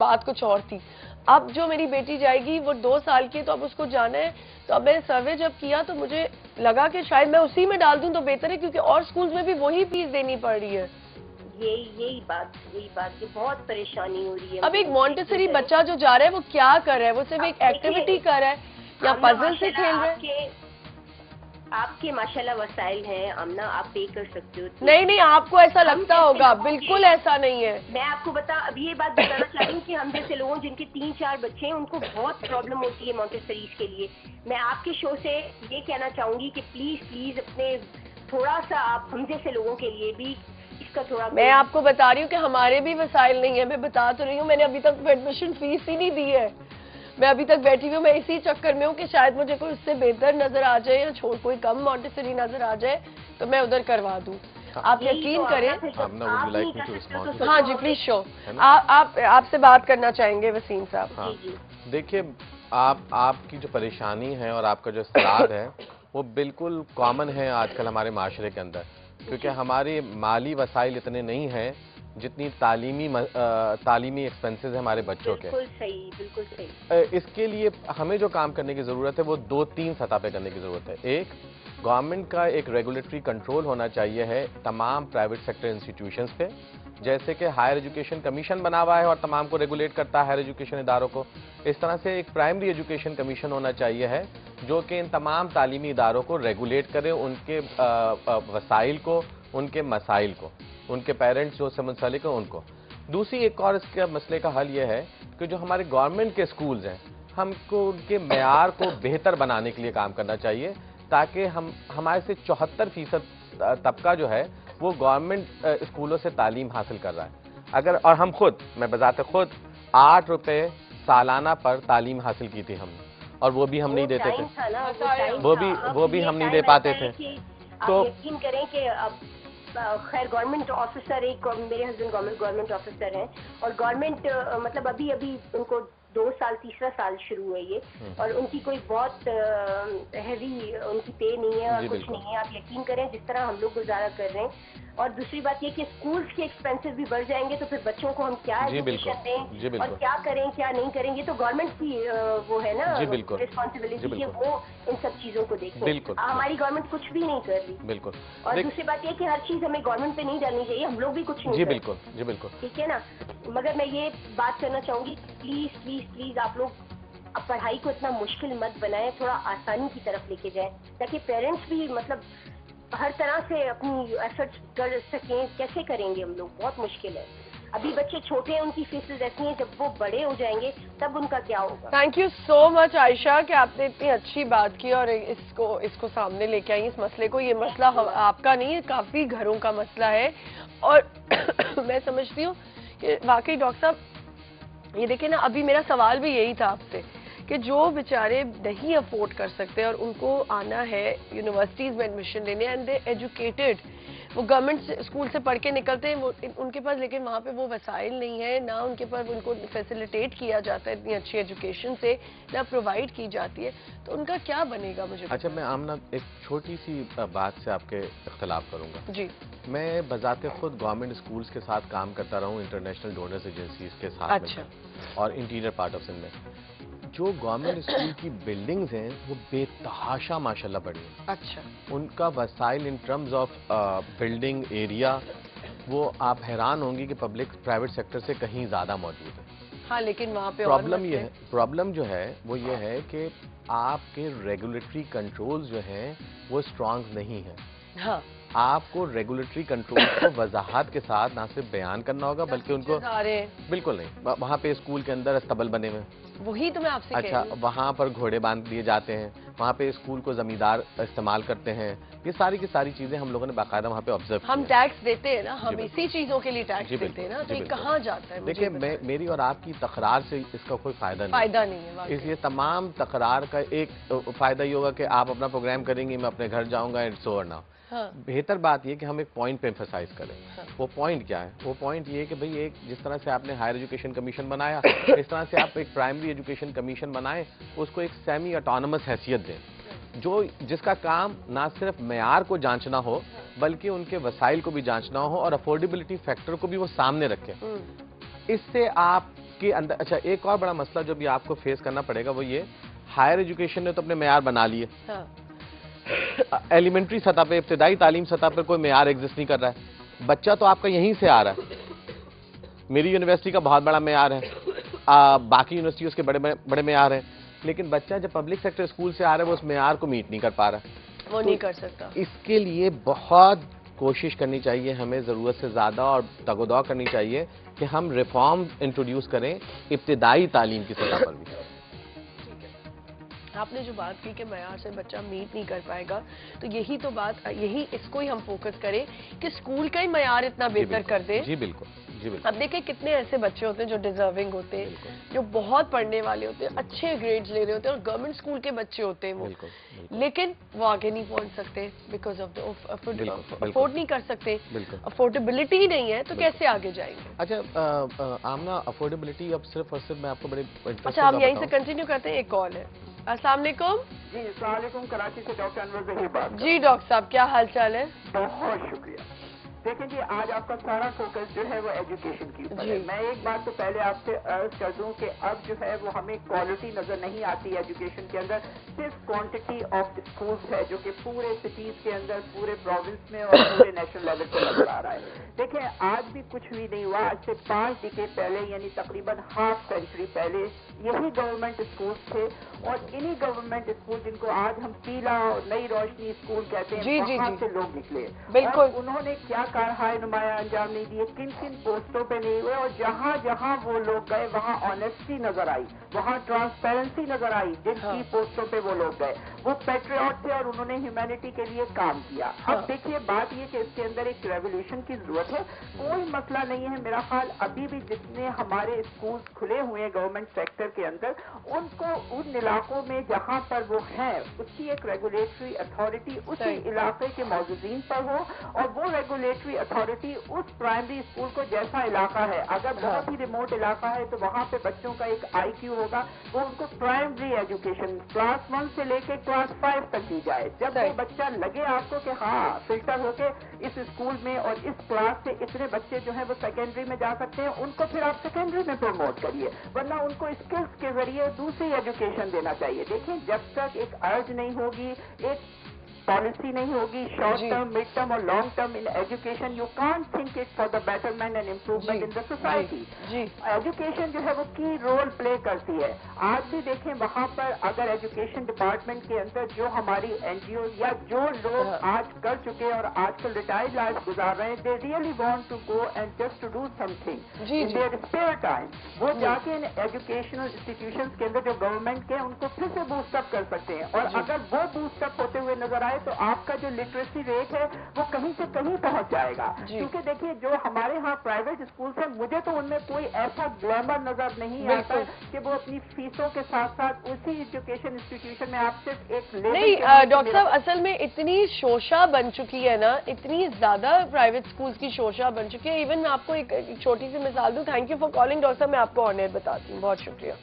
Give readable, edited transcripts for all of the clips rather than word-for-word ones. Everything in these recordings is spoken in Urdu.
بات کچھ اور تھی. اب جو میری بیٹی جائے گی وہ 2 سال کی ہے تو اب اس کو جانا ہے. تو اب میں نے سروے جب کیا تو مجھے لگا کہ شاید میں اسی میں ڈال دوں تو بہتر ہے, کیونکہ اور سکولز میں بھی وہی فیس دینی پڑ رہی ہے. یہی بات کہ بہت پریشانی ہو رہی ہے. اب ایک مونٹیسری بچہ جو جا رہا ہے وہ کیا کر رہا ہے؟ وہ صرف ایک ایکٹیویٹی کر رہا ہے یا پزل سے کھیل رہا ہے؟ آپ کے ماشاءاللہ وسائل ہیں آمنہ, آپ پے کر سکتے ہو. نہیں, آپ کو ایسا لگتا ہوگا, بالکل ایسا نہیں ہے. میں آپ کو اب یہ بات بتانا چاہ رہی ہوں کہ ہم جیسے لوگوں جن کے 3-4 بچے ہیں ان کو بہت پرابلم ہوتی ہے مونٹیسریز کے لیے. میں آپ کے شو سے یہ کہنا چاہوں گی کہ پلیز اپنے تھوڑا سا آپ ہم جیسے لوگوں کے لیے بھی اس کا تھوڑا. میں آپ کو بتا رہی ہوں کہ ہمارے بھی وسائل نہیں ہیں. میں بتا تو رہی ہوں, میں نے ابھی تک ایڈمیشن فیس ہی نہیں دی ہے. میں ابھی تک بیٹھی ہوئی ہوں, میں اسی چکر میں ہوں کہ شاید مجھے کوئی اس سے بہتر نظر آ جائے یا کوئی کم مونٹیسری نظر آ جائے تو میں ادھر کروا دوں. آپ یقین کریں. ہاں جی پلیز شو. آپ سے بات کرنا چاہیں گے وسیم صاحب. دیکھیے, آپ کی جو پریشانی ہے اور آپ کا جو اضطراب ہے وہ بالکل کامن ہے آج کل ہمارے معاشرے کے اندر, کیونکہ ہماری مالی وسائل اتنے نہیں ہیں جتنی تعلیمی ایکسپنسز ہیں ہمارے بچوں کے. بالکل صحیح. اس کے لیے ہمیں جو کام کرنے کی ضرورت ہے وہ 2-3 سطح پہ کرنے کی ضرورت ہے. ایک, گورنمنٹ کا ایک ریگولیٹری کنٹرول ہونا چاہیے ہے تمام پرائیویٹ سیکٹر انسٹیٹیوشنز پہ, جیسے کہ ہائر ایجوکیشن کمیشن بنا ہوا ہے اور تمام کو ریگولیٹ کرتا ہے ہائر ایجوکیشن اداروں کو. اس طرح سے ایک پرائمری ایجوکیشن کمیشن ہونا چاہیے ہے جو کہ ان تمام تعلیمی اداروں کو ریگولیٹ کرے, ان کے وسائل کو, ان کے مسائل کو, ان کے پیرنٹس جو سے منسلک ہیں ان کو. دوسری ایک اور اس کے مسئلے کا حل یہ ہے کہ جو ہمارے گورنمنٹ کے سکولز ہیں ہم کو ان کے معیار کو بہتر بنانے کے لیے کام کرنا چاہیے, تاکہ ہمارے سے 74% طبقہ جو ہے وہ گورنمنٹ اسکولوں سے تعلیم حاصل کر رہا ہے. اور ہم خود, میں بذات خود 8 روپے سالانہ پر تعلیم حاصل کی تھی ہم نے, اور وہ بھی ہم نہیں دیتے تھے, وہ بھی ہم نہیں دے پاتے تھے. تو یقین کریں کہ خیر گورنمنٹ آفیسر, ایک میرے ہسبینڈ گورنمنٹ آفیسر ہیں, اور گورنمنٹ مطلب ابھی ان کو 2 سال 3 سال شروع ہے یہ, اور ان کی کوئی بہت ہیوی ان کی پے نہیں ہے اور کچھ نہیں ہے. آپ یقین کریں جس طرح ہم لوگ گزارا کر رہے ہیں. اور دوسری بات یہ کہ اسکولس کے ایکسپینسز بھی بڑھ جائیں گے تو پھر بچوں کو ہم کیا ایجوکیشن دیں اور کیا کریں کیا نہیں کریں, یہ تو گورنمنٹ کی وہ ہے نا ریسپانسبلٹی کہ وہ ان سب چیزوں کو دیکھیں. ہماری گورنمنٹ کچھ بھی نہیں کر رہی. بالکل. اور دوسری بات یہ کہ ہر چیز ہمیں گورنمنٹ پہ نہیں ڈالنی چاہیے, ہم لوگ بھی کچھ نہیں. جی بالکل. ٹھیک ہے نا, مگر میں یہ بات کرنا چاہوں گی پلیز آپ لوگ اب پڑھائی کو اتنا مشکل مت بنائیں, تھوڑا آسانی کی طرف لے کے جائیں تاکہ پیرنٹس بھی مطلب ہر طرح سے اپنی ایفرٹس کر سکیں. کیسے کریں گے ہم لوگ, بہت مشکل ہے. ابھی بچے چھوٹے ہیں, ان کی فیسز ایسی ہیں, جب وہ بڑے ہو جائیں گے تب ان کا کیا ہوگا. تھینک یو سو مچ عائشہ کہ آپ نے اتنی اچھی بات کی اور اس کو سامنے لے کے آئی اس مسئلے کو. یہ مسئلہ آپ کا نہیں ہے, کافی گھروں کا مسئلہ ہے. اور میں سمجھتی ہوں کہ واقعی ڈاکٹر صاحب یہ دیکھیں نا, ابھی میرا سوال بھی یہی تھا آپ سے کہ جو بیچارے نہیں افورڈ کر سکتے اور ان کو آنا ہے یونیورسٹیز میں ایڈمیشن لینے, اینڈ دے ایجوکیٹڈ, وہ گورنمنٹ اسکول سے پڑھ کے نکلتے ہیں ان کے پاس, لیکن وہاں پہ وہ وسائل نہیں ہے, نہ ان کے پاس ان کو فیسیلیٹیٹ کیا جاتا ہے اتنی اچھی ایجوکیشن سے, نہ پرووائڈ کی جاتی ہے, تو ان کا کیا بنے گا مجھے. اچھا, میں آمنہ ایک چھوٹی سی بات سے آپ کے اختلاف کروں گا. جی. میں بذات خود گورنمنٹ اسکولز کے ساتھ کام کرتا رہا ہوں, انٹرنیشنل ڈونرز ایجنسیز کے ساتھ. اچھا. اور انٹیریئر پارٹ آف سندھ میں جو گورنمنٹ اسکول کی بلڈنگز ہیں وہ بے تحاشا ماشاءاللہ بڑی ہیں. اچھا. ان کا وسائل in terms of building area وہ آپ حیران ہوں گی کہ پبلک پرائیویٹ سیکٹر سے کہیں زیادہ موجود ہے. ہاں, لیکن وہاں پہ پرابلم جو ہے وہ یہ ہے کہ آپ کے ریگولیٹری کنٹرولز جو ہیں وہ اسٹرانگ نہیں ہیں. ہاں, آپ کو ریگولیٹری کنٹرول کو وضاحت کے ساتھ نہ صرف بیان کرنا ہوگا بلکہ ان کو بالکل نہیں. وہاں پہ اسکول کے اندر استبل بنے ہوئے, وہی تو میں آپ سے اچھا, وہاں پر گھوڑے باندھ دیے جاتے ہیں, وہاں پہ اسکول کو زمیندار استعمال کرتے ہیں. یہ ساری کی ساری چیزیں ہم لوگوں نے باقاعدہ وہاں پہ آبزرو کی. ہم ٹیکس دیتے ہیں نا, ہم اسی چیزوں کے لیے ٹیکس دیتے ہیں نا, تو یہ کہاں جاتا ہے؟ دیکھیں, میری اور آپ کی تکرار سے اس کا کوئی فائدہ نہیں ہے. اس لیے تمام تکرار کا ایک فائدہ یہ ہوگا کہ آپ اپنا پروگرام کریں گے, میں اپنے گھر جاؤں گا اینڈ سو اور نہ. بہتر بات یہ کہ ہم ایک پوائنٹ پہ ایمفسائز کریں. وہ پوائنٹ کیا ہے؟ وہ پوائنٹ یہ ہے کہ بھئی ایک جس طرح سے آپ نے ہائر ایجوکیشن کمیشن بنایا, اس طرح سے آپ ایک پرائمری ایجوکیشن کمیشن بنائیں, اس کو ایک سیمی اٹانومس حیثیت دیں, جس کا کام نہ صرف معیار کو جانچنا ہو بلکہ ان کے وسائل کو بھی جانچنا ہو اور افورڈیبلٹی فیکٹر کو بھی وہ سامنے رکھیں. اس سے آپ کے اندر. اچھا ایک اور بڑا مسئلہ جو بھی آپ کو فیس کرنا پڑے گا وہ یہ, ہائر ایجوکیشن نے تو اپنے معیار بنا لیے, ایلیمنٹری سطح پہ, ابتدائی تعلیم سطح پہ کوئی معیار ایگزسٹ نہیں کر رہا ہے. بچہ تو آپ کا یہیں سے آ رہا ہے, میری یونیورسٹی کا بہت بڑا معیار ہے, باقی یونیورسٹیوں کے بڑے معیار ہیں, لیکن بچہ جب پبلک سیکٹر اسکول سے آ رہا ہے وہ اس معیار کو میٹ نہیں کر پا رہا, وہ نہیں کر سکتا. اس کے لیے بہت کوشش کرنی چاہیے ہمیں, ضرورت سے زیادہ, اور دگ و دو کرنی چاہیے کہ ہم ریفارم انٹروڈیوس کریں ابتدائی تعلیم کی سطح پر بھی. آپ نے جو بات کی کہ معیار سے بچہ میٹ نہیں کر پائے گا, تو یہی تو بات, یہی اس کو ہی ہم فوکس کریں کہ اسکول کا ہی معیار اتنا بہتر کر دیں. جی بالکل, جی بالکل. اب دیکھیں کتنے ایسے بچے ہوتے ہیں جو ڈیزرونگ ہوتے ہیں, جو بہت پڑھنے والے ہوتے ہیں, اچھے گریڈز لے رہے ہوتے ہیں, اور گورنمنٹ اسکول کے بچے ہوتے ہیں وہ, لیکن وہ آگے نہیں پہنچ سکتے بیکاز آف افورڈ نہیں کر سکتے, افورڈیبلٹی ہی نہیں ہے, تو کیسے آگے جائیں گے؟ اچھا آمنہ, افورڈیبلٹی اب صرف اور صرف میں آپ کو بڑے, اچھا ہم یہیں سے کنٹینیو کرتے ہیں. ایک کال ہے. السلام علیکم. جی السلام علیکم, کراچی سے ڈاکٹر انور ظہیر بات. جی ڈاکٹر صاحب, کیا حال چال ہے؟ بہت شکریہ. دیکھیں جی, آج آپ کا سارا فوکس جو ہے وہ ایجوکیشن کی اوپر ہے. میں ایک بات تو پہلے آپ سے عرض کر دوں کہ اب جو ہے وہ ہمیں کوالٹی نظر نہیں آتی ایجوکیشن کے اندر, صرف کوانٹٹی آف اسکولس ہے جو کہ پورے سٹیز کے اندر, پورے پروونس میں اور پورے نیشنل لیول پہ نظر آ رہا ہے. دیکھیں آج بھی کچھ بھی نہیں ہوا. آج سے 5 ڈیکیڈ پہلے, یعنی تقریباً ہاف سینچری پہلے, یہی گورنمنٹ اسکولس تھے, اور انہی گورنمنٹ اسکول جن کو آج ہم پیلا اور نئی روشنی اسکول کہتے ہیں, وہاں سے لوگ نکلے. بالکل. انہوں نے کیا کارہائے نمایاں انجام نہیں دیے, کن کن پوسٹوں پہ نہیں ہوئے, اور جہاں جہاں وہ لوگ گئے وہاں آنیسٹی نظر آئی, وہاں ٹرانسپیرنسی نظر آئی. جن کی پوسٹوں پہ وہ لوگ گئے وہ پیٹریوٹ تھے اور انہوں نے ہیومینٹی کے لیے کام کیا. اب دیکھیے بات یہ کہ اس کے اندر ایک ریولیوشن کی ضرورت ہے. کوئی مسئلہ نہیں ہے میرا خیال, ابھی بھی جتنے ہمارے اسکول کھلے ہوئے ہیں گورنمنٹ سیکٹر کے اندر, ان کو ان علاقوں میں جہاں پر وہ ہیں اس کی ایک ریگولیٹری اتھارٹی اسی علاقے کے موجودین پر ہو, اور وہ ریگولیٹری اتھارٹی اس پرائمری اسکول کو, جیسا علاقہ ہے, اگر بہت ہی ریموٹ علاقہ ہے تو وہاں پہ بچوں کا ایک آئی کیو ہوگا, وہ ان کو پرائمری ایجوکیشن کلاس 1 سے لے کے کلاس 5 تک دی جائے. جب وہ بچہ لگے آپ کو کہ ہاں فلٹر ہو کے اس اسکول میں اور اس کلاس سے اتنے بچے جو ہیں وہ سیکنڈری میں جا سکتے ہیں, ان کو پھر آپ سیکنڈری میں پروموٹ کریے, ورنہ ان کو اسکلس کے ذریعے دوسری ایجوکیشن دینا چاہیے. دیکھیں جب تک ایک ارج نہیں ہوگی, ایک پالیسی نہیں ہوگی شارٹ ٹرم, مڈ ٹرم اور long term in education, you can't think it for the betterment and improvement in the society. Education جو ہے وہ کی رول پلے کرتی ہے. آج بھی دیکھیں وہاں پر اگر ایجوکیشن ڈپارٹمنٹ کے اندر جو ہماری این جی او یا جو لوگ آج کر چکے اور آج کل ریٹائرڈ لائف گزار رہے ہیں, they really want to go and just to do something in their spare time, وہ جا کے ان ایجوکیشنل انسٹیٹیوشنس کے اندر جو گورنمنٹ کے ان کو پھر سے بوسٹ اپ کر سکتے ہیں. اور اگر وہ بوسٹ اپ ہوتے ہوئے نظر آئے تو آپ کا جو لٹریسی ریٹ ہے وہ کہیں سے کہیں پہنچ جائے گا. کیونکہ دیکھیے جو ہمارے ہاں پرائیویٹ اسکولس ہیں, مجھے تو ان میں کوئی ایسا گلیمر نظر نہیں آتا کہ وہ اپنی فیسوں کے ساتھ ساتھ اسی ایجوکیشن انسٹیٹیوشن میں آپ صرف ایک نہیں. ڈاکٹر صاحب اصل میں اتنی شوشا بن چکی ہے نا, اتنی زیادہ پرائیویٹ اسکولس کی شوشا بن چکی ہے. ایون میں آپ کو ایک چھوٹی سی مثال دوں. Thank you for calling doctor صاحب, میں آپ کو آن ایئر بتاتی ہوں. بہت شکریہ.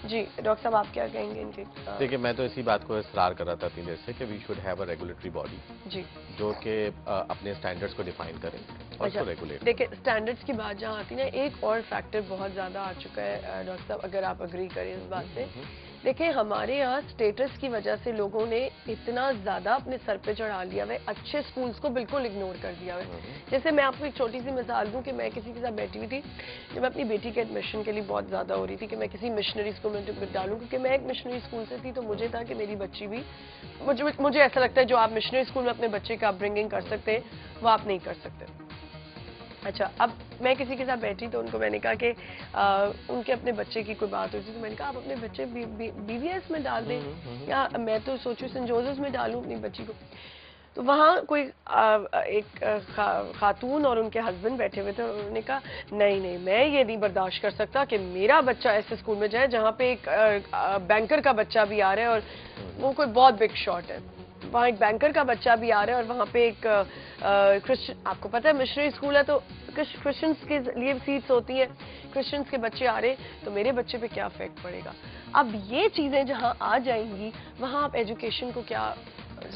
جی ڈاکٹر صاحب آپ کیا کہیں گے ان کی؟ دیکھیے میں تو اسی بات کو اصرار کر رہا تھا اتنی دیر سے کہ we should have a regulatory body جو کہ اپنے اسٹینڈرڈس کو ڈیفائن کریں اور اس کو ریگولیٹ. دیکھیں اسٹینڈرڈس کی بات جہاں آتی ہے نا, ایک اور فیکٹر بہت زیادہ آ چکا ہے ڈاکٹر صاحب, اگر آپ اگری کریں اس بات سے. دیکھیں ہمارے یہاں اسٹیٹس کی وجہ سے لوگوں نے اتنا زیادہ اپنے سر پہ چڑھا لیا ہے, اچھے اسکولس کو بالکل اگنور کر دیا ہے. جیسے میں آپ کو ایک چھوٹی سی مثال دوں کہ میں کسی کے ساتھ بیٹھی ہوئی تھی جب میں اپنی بیٹی کے ایڈمیشن کے لیے بہت زیادہ ہو رہی تھی کہ میں کسی مشنری اسکول میں ڈالوں, کیونکہ میں ایک مشنری اسکول سے تھی, تو مجھے تھا کہ میری بچی بھی, مجھے ایسا لگتا ہے جو آپ مشنری اسکول میں اپنے بچے کا اپ برنگنگ کر سکتے ہیں وہ آپ نہیں کر سکتے. اچھا اب میں کسی کے ساتھ بیٹھی تو ان کو میں نے کہا کہ ان کے اپنے بچے کی کوئی بات ہوئی تھی, تو میں نے کہا آپ اپنے بچے بی وی ایس میں ڈال دیں, یا میں تو سوچوں سینٹ جوزفس میں ڈالوں اپنی بچی کو. تو وہاں کوئی ایک خاتون اور ان کے ہسبینڈ بیٹھے ہوئے تھے, انہوں نے کہا نہیں میں یہ نہیں برداشت کر سکتا کہ میرا بچہ ایسے اسکول میں جائے جہاں پہ ایک بینکر کا بچہ بھی آ رہا ہے, اور وہ کوئی بہت بگ شاٹ ہے, وہاں ایک بینکر کا بچہ بھی آ رہا ہے, اور وہاں پہ ایک کرسچن, آپ کو پتہ ہے مشنری اسکول ہے تو کرسچنس کے لیے سیٹس ہوتی ہیں, کرسچنس کے بچے آ رہے ہیں, تو میرے بچے پہ کیا افیکٹ پڑے گا. اب یہ چیزیں جہاں آ جائیں گی وہاں آپ ایجوکیشن کو کیا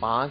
5